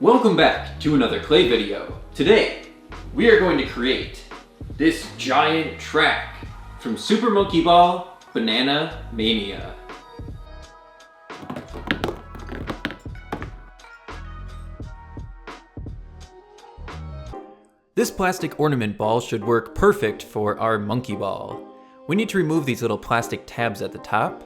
Welcome back to another clay video. Today, we are going to create this giant track from Super Monkey Ball Banana Mania. This plastic ornament ball should work perfect for our monkey ball. We need to remove these little plastic tabs at the top.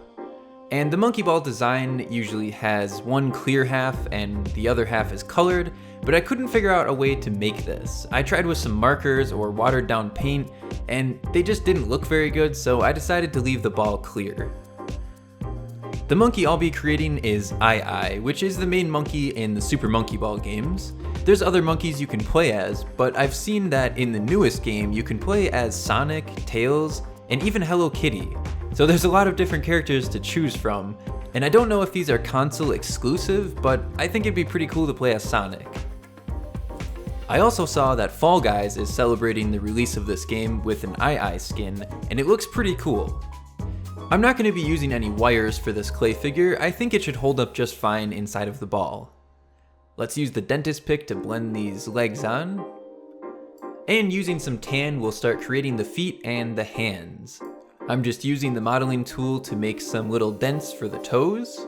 And the monkey ball design usually has one clear half and the other half is colored, but I couldn't figure out a way to make this. I tried with some markers or watered down paint, and they just didn't look very good, so I decided to leave the ball clear. The monkey I'll be creating is AiAi, which is the main monkey in the Super Monkey Ball games. There's other monkeys you can play as, but I've seen that in the newest game you can play as Sonic, Tails, and even Hello Kitty. So there's a lot of different characters to choose from, and I don't know if these are console exclusive, but I think it'd be pretty cool to play as Sonic. I also saw that Fall Guys is celebrating the release of this game with an AiAi skin, and it looks pretty cool. I'm not going to be using any wires for this clay figure. I think it should hold up just fine inside of the ball. Let's use the dentist pick to blend these legs on. And using some tan, we'll start creating the feet and the hands. I'm just using the modeling tool to make some little dents for the toes.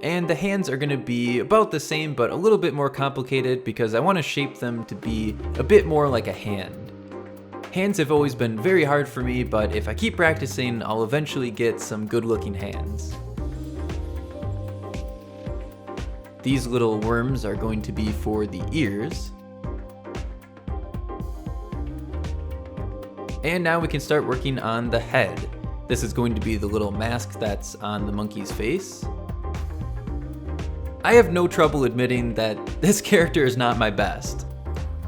And the hands are going to be about the same, but a little bit more complicated because I want to shape them to be a bit more like a hand. Hands have always been very hard for me, but if I keep practicing, I'll eventually get some good looking hands. These little worms are going to be for the ears. And now we can start working on the head. This is going to be the little mask that's on the monkey's face. I have no trouble admitting that this character is not my best.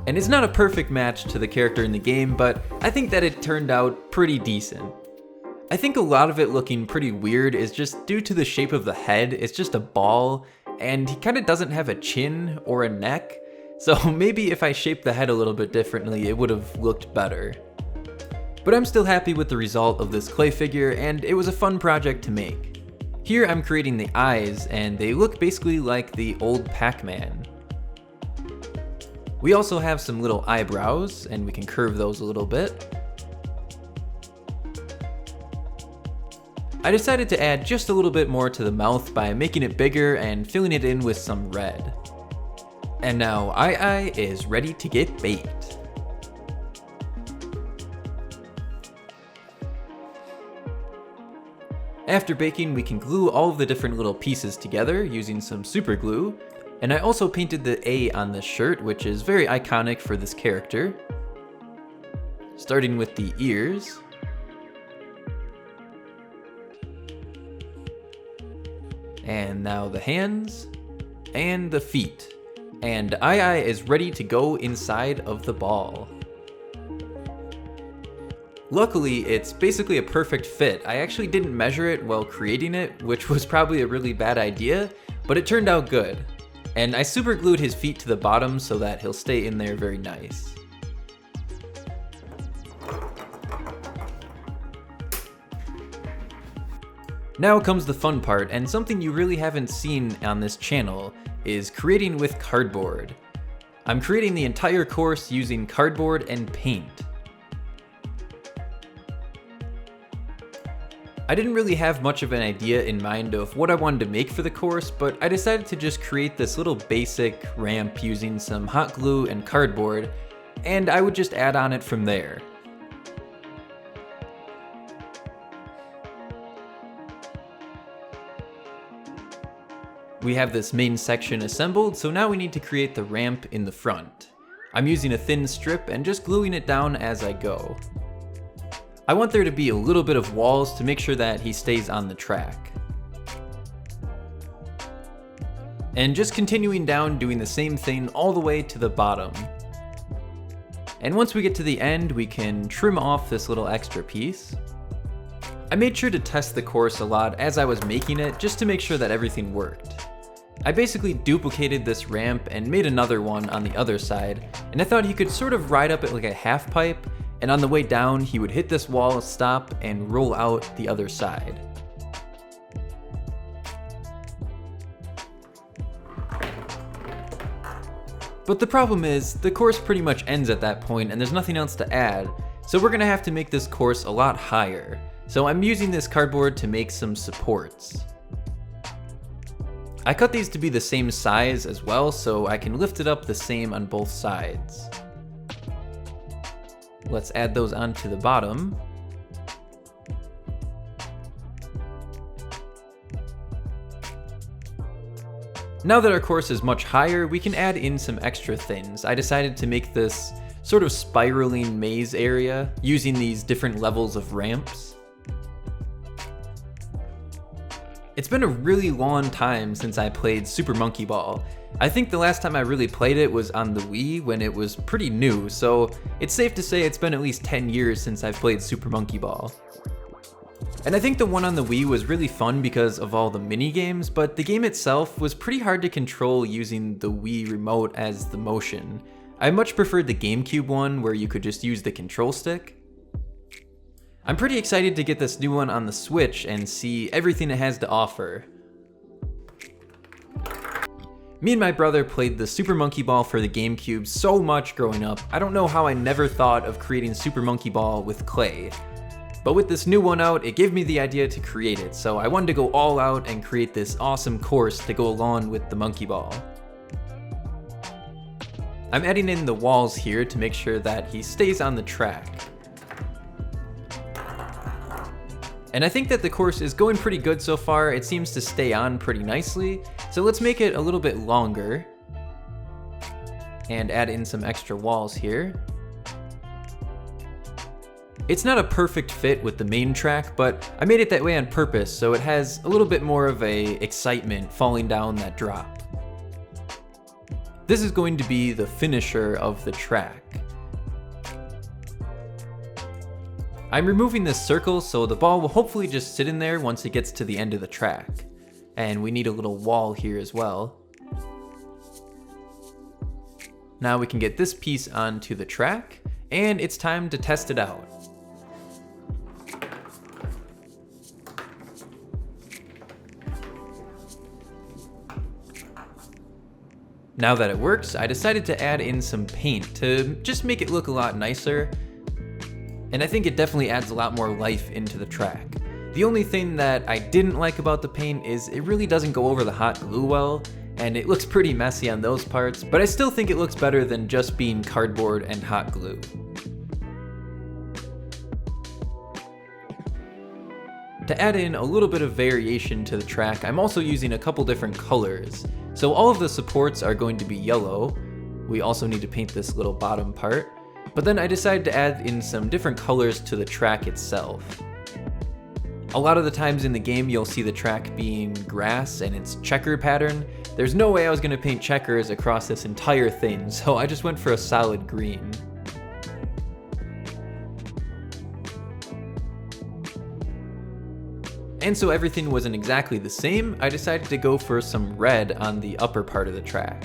And it's not a perfect match to the character in the game, but I think that it turned out pretty decent. I think a lot of it looking pretty weird is just due to the shape of the head. It's just a ball, and he kind of doesn't have a chin or a neck. So maybe if I shaped the head a little bit differently, it would have looked better. But I'm still happy with the result of this clay figure, and it was a fun project to make. Here I'm creating the eyes, and they look basically like the old Pac-Man. We also have some little eyebrows, and we can curve those a little bit. I decided to add just a little bit more to the mouth by making it bigger and filling it in with some red. And now AiAi is ready to get baked. After baking, we can glue all of the different little pieces together using some super glue. And I also painted the A on this shirt, which is very iconic for this character. Starting with the ears. And now the hands. And the feet. And AiAi is ready to go inside of the ball. Luckily, it's basically a perfect fit. I actually didn't measure it while creating it, which was probably a really bad idea, but it turned out good. And I super glued his feet to the bottom so that he'll stay in there very nice. Now comes the fun part, and something you really haven't seen on this channel is creating with cardboard. I'm creating the entire course using cardboard and paint. I didn't really have much of an idea in mind of what I wanted to make for the course, but I decided to just create this little basic ramp using some hot glue and cardboard, and I would just add on it from there. We have this main section assembled, so now we need to create the ramp in the front. I'm using a thin strip and just gluing it down as I go. I want there to be a little bit of walls to make sure that he stays on the track. And just continuing down, doing the same thing all the way to the bottom. And once we get to the end, we can trim off this little extra piece. I made sure to test the course a lot as I was making it, just to make sure that everything worked. I basically duplicated this ramp and made another one on the other side, and I thought he could sort of ride up it like a half pipe, and on the way down, he would hit this wall, stop, and roll out the other side. But the problem is, the course pretty much ends at that point and there's nothing else to add, so we're gonna have to make this course a lot higher. So I'm using this cardboard to make some supports. I cut these to be the same size as well, so I can lift it up the same on both sides. Let's add those onto the bottom. Now that our course is much higher, we can add in some extra things. I decided to make this sort of spiraling maze area using these different levels of ramps. It's been a really long time since I played Super Monkey Ball. I think the last time I really played it was on the Wii when it was pretty new, so it's safe to say it's been at least 10 years since I've played Super Monkey Ball. And I think the one on the Wii was really fun because of all the mini games, but the game itself was pretty hard to control using the Wii remote as the motion. I much preferred the GameCube one where you could just use the control stick. I'm pretty excited to get this new one on the Switch and see everything it has to offer. Me and my brother played the Super Monkey Ball for the GameCube so much growing up, I don't know how I never thought of creating Super Monkey Ball with clay. But with this new one out, it gave me the idea to create it, so I wanted to go all out and create this awesome course to go along with the Monkey Ball. I'm adding in the walls here to make sure that he stays on the track. And I think that the course is going pretty good so far. It seems to stay on pretty nicely. So let's make it a little bit longer and add in some extra walls here. It's not a perfect fit with the main track, but I made it that way on purpose so it has a little bit more of a excitement falling down that drop. This is going to be the finisher of the track. I'm removing this circle so the ball will hopefully just sit in there once it gets to the end of the track. And we need a little wall here as well. Now we can get this piece onto the track, and it's time to test it out. Now that it works, I decided to add in some paint to just make it look a lot nicer. And I think it definitely adds a lot more life into the track. The only thing that I didn't like about the paint is it really doesn't go over the hot glue well, and it looks pretty messy on those parts, but I still think it looks better than just being cardboard and hot glue. To add in a little bit of variation to the track, I'm also using a couple different colors. So all of the supports are going to be yellow. We also need to paint this little bottom part. But then I decided to add in some different colors to the track itself. A lot of the times in the game you'll see the track being grass and its checker pattern. There's no way I was going to paint checkers across this entire thing, so I just went for a solid green. And so everything wasn't exactly the same, I decided to go for some red on the upper part of the track.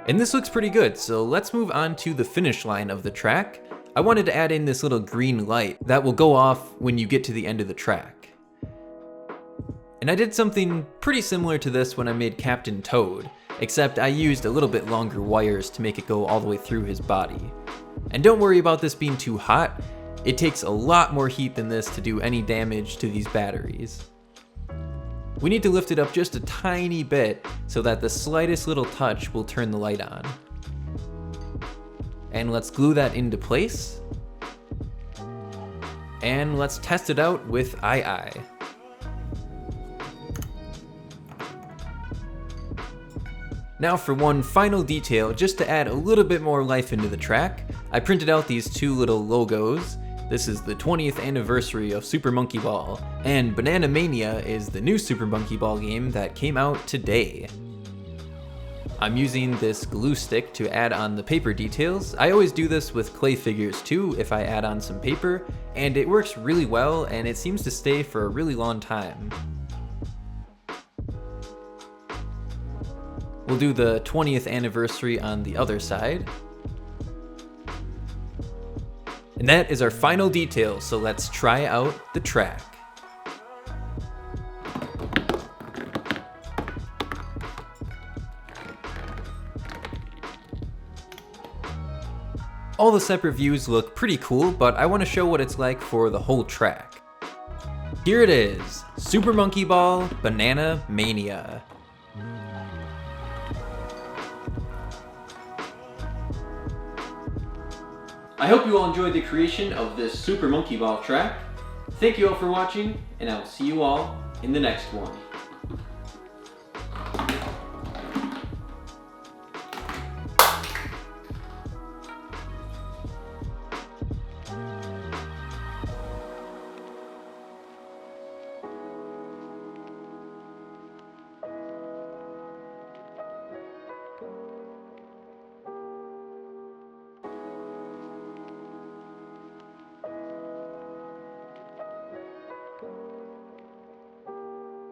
And this looks pretty good, so let's move on to the finish line of the track. I wanted to add in this little green light that will go off when you get to the end of the track. And I did something pretty similar to this when I made Captain Toad, except I used a little bit longer wires to make it go all the way through his body. And don't worry about this being too hot, it takes a lot more heat than this to do any damage to these batteries. We need to lift it up just a tiny bit so that the slightest little touch will turn the light on. And let's glue that into place. And let's test it out with AiAi. Now for one final detail, just to add a little bit more life into the track, I printed out these two little logos. This is the 20th anniversary of Super Monkey Ball, and Banana Mania is the new Super Monkey Ball game that came out today. I'm using this glue stick to add on the paper details. I always do this with clay figures too if I add on some paper, and it works really well and it seems to stay for a really long time. We'll do the 20th anniversary on the other side. And that is our final detail, so let's try out the track. All the separate views look pretty cool, but I want to show what it's like for the whole track. Here it is, Super Monkey Ball Banana Mania. I hope you all enjoyed the creation of this Super Monkey Ball track. Thank you all for watching, and I will see you all in the next one.